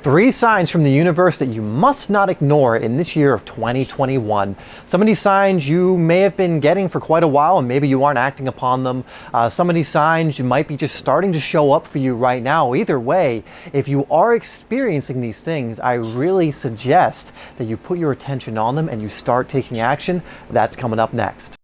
3 signs from the universe that you must not ignore in this year of 2021. Some of these signs you may have been getting for quite a while and maybe you aren't acting upon them. Some of these signs you might be just starting to show up for you right now. Either way, if you are experiencing these things, I really suggest that you put your attention on them and you start taking action. That's coming up next.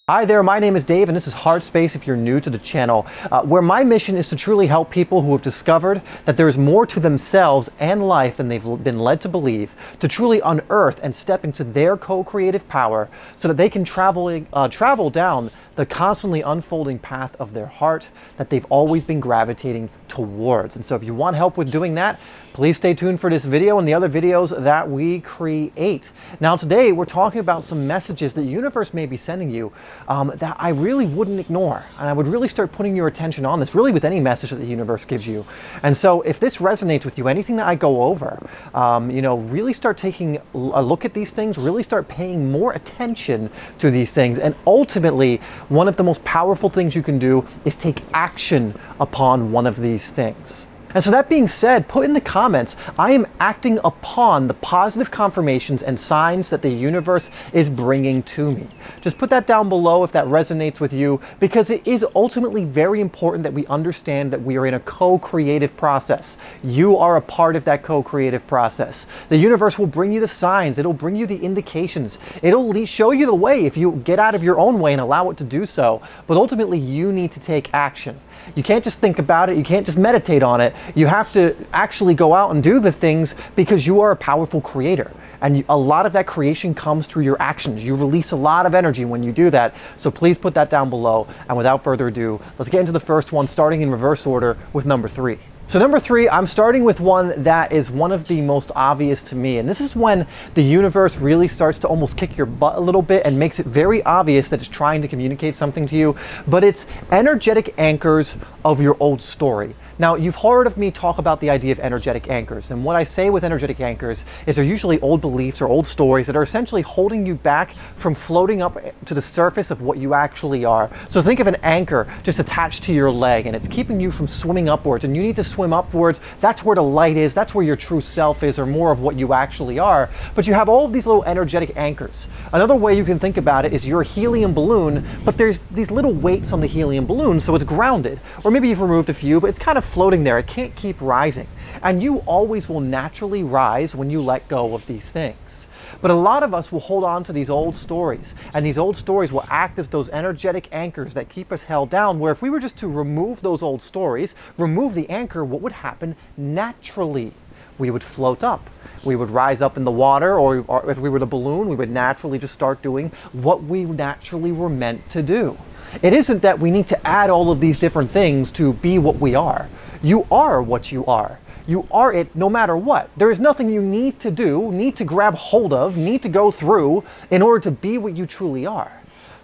Hi there, my name is Dave and this is HeartSpace if you're new to the channel, where my mission is to truly help people who have discovered that there is more to themselves and life than they've been led to believe, to truly unearth and step into their co-creative power so that they can travel down the constantly unfolding path of their heart that they've always been gravitating towards. And so if you want help with doing that, please stay tuned for this video and the other videos that we create. Now today we're talking about some messages that the universe may be sending you that I really wouldn't ignore. And I would really start putting your attention on this, really with any message that the universe gives you. And so if this resonates with you, anything that I go over, really start taking a look at these things, really start paying more attention to these things. And ultimately, one of the most powerful things you can do is take action upon one of these things. And so that being said, put in the comments, I am acting upon the positive confirmations and signs that the universe is bringing to me. Just put that down below if that resonates with you, because it is ultimately very important that we understand that we are in a co-creative process. You are a part of that co-creative process. The universe will bring you the signs, it'll bring you the indications, it'll show you the way if you get out of your own way and allow it to do so. But ultimately, you need to take action. You can't just think about it, you can't just meditate on it. You have to actually go out and do the things because you are a powerful creator. And a lot of that creation comes through your actions. You release a lot of energy when you do that. So please put that down below. And without further ado, let's get into the first one, starting in reverse order with number 3. So number 3, I'm starting with one that is one of the most obvious to me. And this is when the universe really starts to almost kick your butt a little bit and makes it very obvious that it's trying to communicate something to you. But it's energetic anchors of your old story. Now, you've heard of me talk about the idea of energetic anchors. And what I say with energetic anchors is they're usually old beliefs or old stories that are essentially holding you back from floating up to the surface of what you actually are. So think of an anchor just attached to your leg and it's keeping you from swimming upwards, and you need to swim upwards. That's where the light is. That's where your true self is, or more of what you actually are. But you have all of these little energetic anchors. Another way you can think about it is you're a helium balloon, but there's these little weights on the helium balloon, so it's grounded. Or maybe you've removed a few, but it's kind of floating there. It can't keep rising. And you always will naturally rise when you let go of these things. But a lot of us will hold on to these old stories, and these old stories will act as those energetic anchors that keep us held down, where if we were just to remove those old stories, remove the anchor, what would happen naturally? We would float up. We would rise up in the water, or if we were the balloon, we would naturally just start doing what we naturally were meant to do. It isn't that we need to add all of these different things to be what we are. You are what you are. You are it no matter what. There is nothing you need to do, need to grab hold of, need to go through in order to be what you truly are.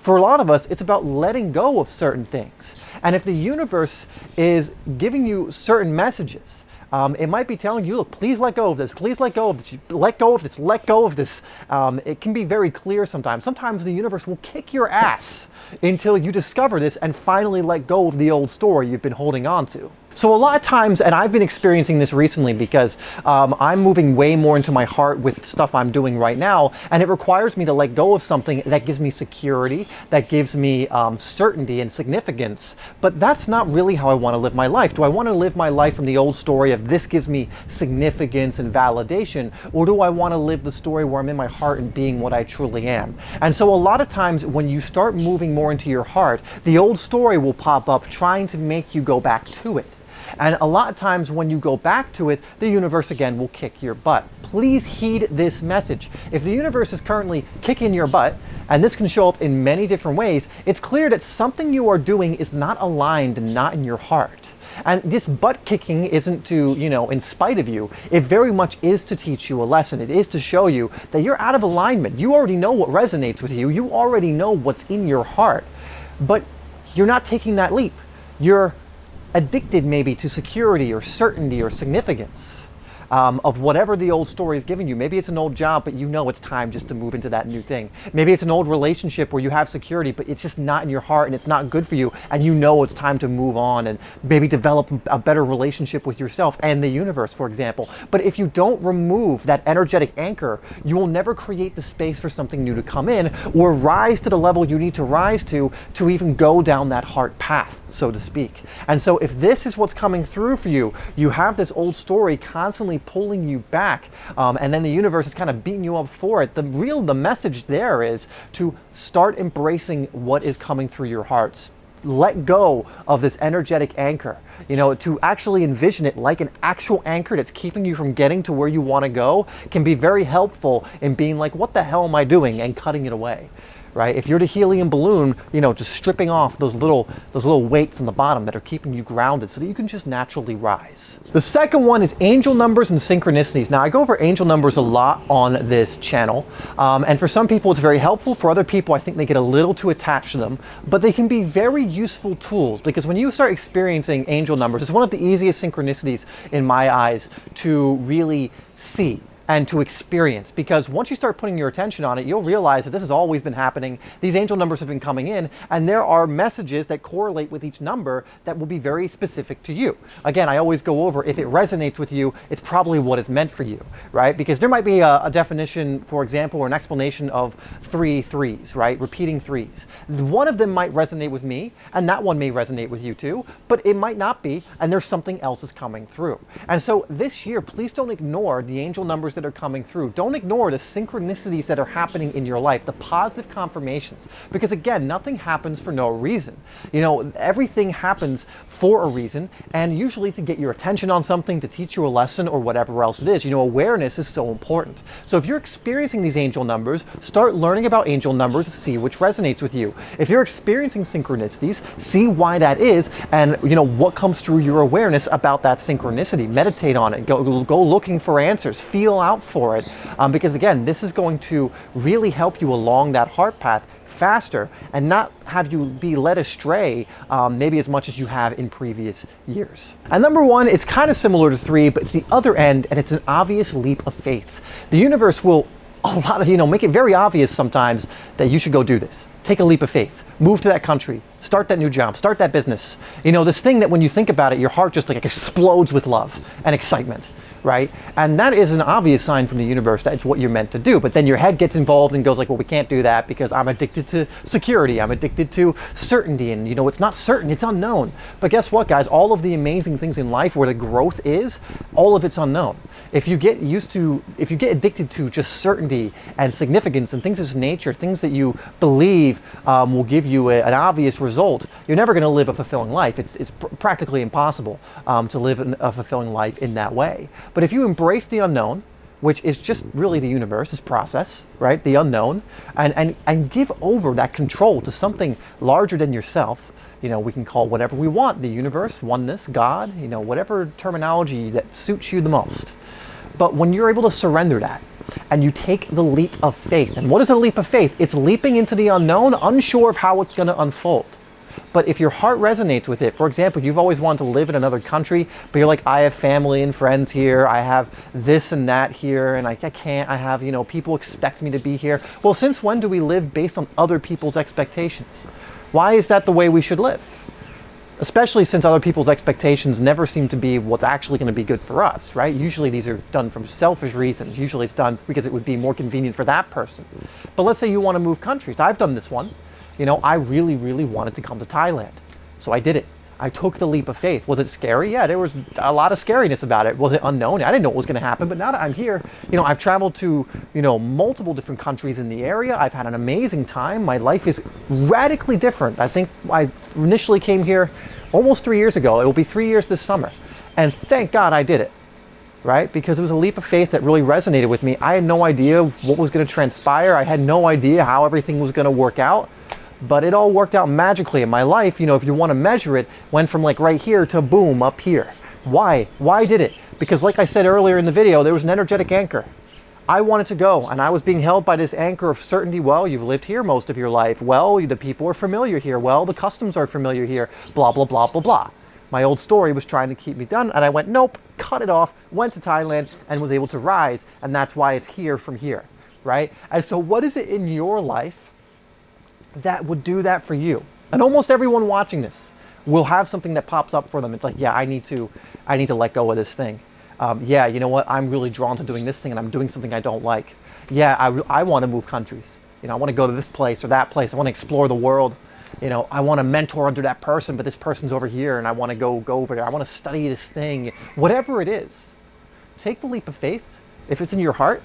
For a lot of us, it's about letting go of certain things. And if the universe is giving you certain messages, it might be telling you, look, please let go of this, please let go of this, let go of this, let go of this. It can be very clear sometimes. Sometimes the universe will kick your ass until you discover this and finally let go of the old story you've been holding on to. So a lot of times, and I've been experiencing this recently because I'm moving way more into my heart with stuff I'm doing right now, and it requires me to let go of something that gives me security, that gives me certainty and significance. But that's not really how I want to live my life. Do I want to live my life from the old story of this gives me significance and validation, or do I want to live the story where I'm in my heart and being what I truly am? And so a lot of times when you start moving more into your heart, the old story will pop up trying to make you go back to it. And a lot of times when you go back to it, the universe again will kick your butt. Please heed this message. If the universe is currently kicking your butt, and this can show up in many different ways, it's clear that something you are doing is not aligned and not in your heart. And this butt kicking isn't to, in spite of you. It very much is to teach you a lesson. It is to show you that you're out of alignment. You already know what resonates with you. You already know what's in your heart. But you're not taking that leap. You're addicted maybe to security or certainty or significance. of whatever the old story is giving you. Maybe it's an old job, but you know it's time just to move into that new thing. Maybe it's an old relationship where you have security, but it's just not in your heart and it's not good for you, and you know it's time to move on and maybe develop a better relationship with yourself and the universe, for example. But if you don't remove that energetic anchor, you will never create the space for something new to come in or rise to the level you need to rise to even go down that heart path, so to speak. And so if this is what's coming through for you, you have this old story constantly pulling you back, and then the universe is kind of beating you up for it. The message there is to start embracing what is coming through your heart. Let go of this energetic anchor, to actually envision it like an actual anchor that's keeping you from getting to where you want to go can be very helpful in being like, what the hell am I doing, and cutting it away. Right? If you're the helium balloon, just stripping off those little weights on the bottom that are keeping you grounded so that you can just naturally rise. The second one is angel numbers and synchronicities. Now, I go over angel numbers a lot on this channel, and for some people it's very helpful. For other people, I think they get a little too attached to them, but they can be very useful tools, because when you start experiencing angel numbers, it's one of the easiest synchronicities in my eyes to really see and to experience, because once you start putting your attention on it, you'll realize that this has always been happening. These angel numbers have been coming in, and there are messages that correlate with each number that will be very specific to you. Again, I always go over, if it resonates with you, it's probably what is meant for you, right? Because there might be a definition, for example, or an explanation of 3 threes, right? Repeating threes. One of them might resonate with me, and that one may resonate with you too, but it might not be, and there's something else is coming through. And so this year, please don't ignore the angel numbers that are coming through. Don't ignore the synchronicities that are happening in your life, the positive confirmations, because again, nothing happens for no reason. Everything happens for a reason, and usually to get your attention on something, to teach you a lesson, or whatever else it is. Awareness is so important. So if you're experiencing these angel numbers, start learning about angel numbers to see which resonates with you. If you're experiencing synchronicities, see why that is, and what comes through your awareness about that synchronicity. Meditate on it. Go looking for answers. Feel out for it, because again, this is going to really help you along that heart path faster and not have you be led astray maybe as much as you have in previous years. And number one, it's kind of similar to 3, but it's the other end, and it's an obvious leap of faith. The universe will make it very obvious sometimes that you should go do this. Take a leap of faith. Move to that country. Start that new job. Start that business. This thing that when you think about it, your heart just like explodes with love and excitement. Right? And that is an obvious sign from the universe that it's what you're meant to do. But then your head gets involved and goes like, well, we can't do that because I'm addicted to security. I'm addicted to certainty. And it's not certain, it's unknown. But guess what, guys? All of the amazing things in life where the growth is, all of it's unknown. If you get addicted to just certainty and significance and things of nature, things that you believe will give you an obvious result, you're never going to live a fulfilling life. It's practically impossible to live a fulfilling life in that way. But if you embrace the unknown, which is just really the universe's process, right? The unknown, and give over that control to something larger than yourself. We can call whatever we want, the universe, oneness, God, whatever terminology that suits you the most. But when you're able to surrender that and you take the leap of faith, and what is a leap of faith? It's leaping into the unknown, unsure of how it's going to unfold. But if your heart resonates with it, for example, you've always wanted to live in another country, but you're like, I have family and friends here, I have this and that here, and I can't, I have, people expect me to be here. Well, since when do we live based on other people's expectations? Why is that the way we should live? Especially since other people's expectations never seem to be what's actually going to be good for us, right? Usually these are done from selfish reasons. Usually it's done because it would be more convenient for that person. But let's say you want to move countries. I've done this one. I really, really wanted to come to Thailand. So I did it. I took the leap of faith. Was it scary? Yeah, there was a lot of scariness about it. Was it unknown? I didn't know what was going to happen. But now that I'm here, I've traveled to, multiple different countries in the area. I've had an amazing time. My life is radically different. I think I initially came here almost 3 years ago. It will be 3 years this summer. And thank God I did it. Right? Because it was a leap of faith that really resonated with me. I had no idea what was going to transpire. I had no idea how everything was going to work out. But it all worked out magically in my life. If you want to measure it, went from like right here to boom, up here. Why? Why did it? Because like I said earlier in the video, there was an energetic anchor. I wanted to go, and I was being held by this anchor of certainty. Well, you've lived here most of your life. Well, the people are familiar here. Well, the customs are familiar here. Blah, blah, blah, blah, blah. My old story was trying to keep me down, and I went, nope, cut it off, went to Thailand, and was able to rise, and that's why it's here from here, right? And so what is it in your life that would do that for you? And almost everyone watching this will have something that pops up for them. It's like, yeah, I need to let go of this thing. Yeah, you know what? I'm really drawn to doing this thing, and I'm doing something I don't like. Yeah, I want to move countries. You know, I want to go to this place or that place. I want to explore the world. You know, I want to mentor under that person, but this person's over here, and I want to go over there. I want to study this thing. Whatever it is, take the leap of faith. If it's in your heart,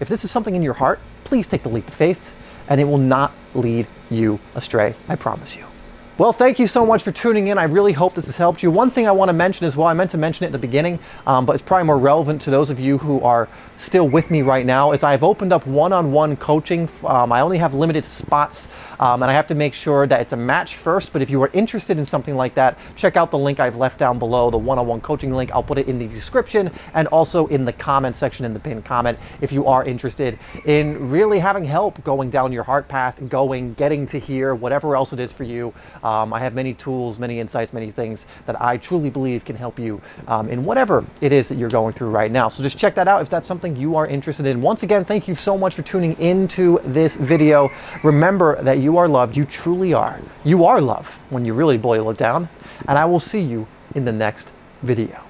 if this is something in your heart, please take the leap of faith, and it will not lead you astray. I promise you. Well, thank you so much for tuning in. I really hope this has helped you. One thing I want to mention as well, I meant to mention it at the beginning, but it's probably more relevant to those of you who are still with me right now, is I've opened up one-on-one coaching. I only have limited spots, and I have to make sure that it's a match first, but if you are interested in something like that, check out the link I've left down below, the one-on-one coaching link. I'll put it in the description and also in the comment section, in the pinned comment, if you are interested in really having help going down your heart path, getting to here, whatever else it is for you. I have many tools, many insights, many things that I truly believe can help you in whatever it is that you're going through right now. So just check that out if that's something you are interested in. Once again, thank you so much for tuning into this video. Remember that you are loved. You truly are. You are love when you really boil it down. And I will see you in the next video.